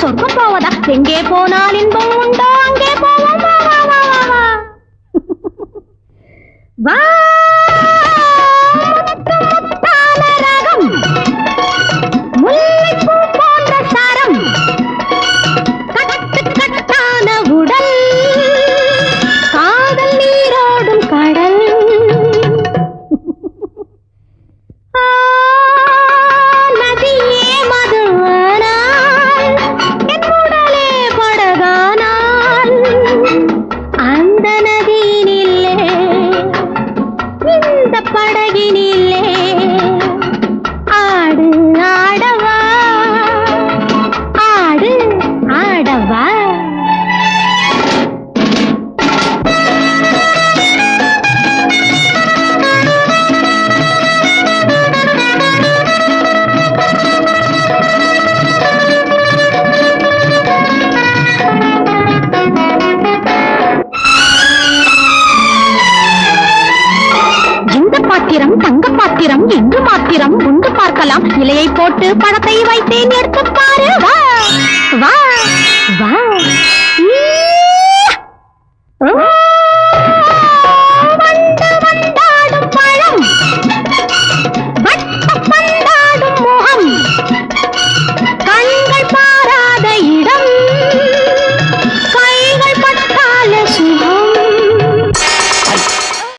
சொர்க்கம் போவதா? எங்கே போனால் இன்பம் உண்டோ அங்கே போவோம். வா வா வா வா வா வா. முத்தான ரகம், முல்லைப்பூ போன்ற சரம், கட்டு கட்டான உடல், காதல் நீரோடும் கடல். தங்க பாத்திரம் என்று மாத்திரம் உண்டு பார்க்கலாம். இலையை போட்டு பணத்தை வைத்தேன், எடுத்து பாரு. வா வா.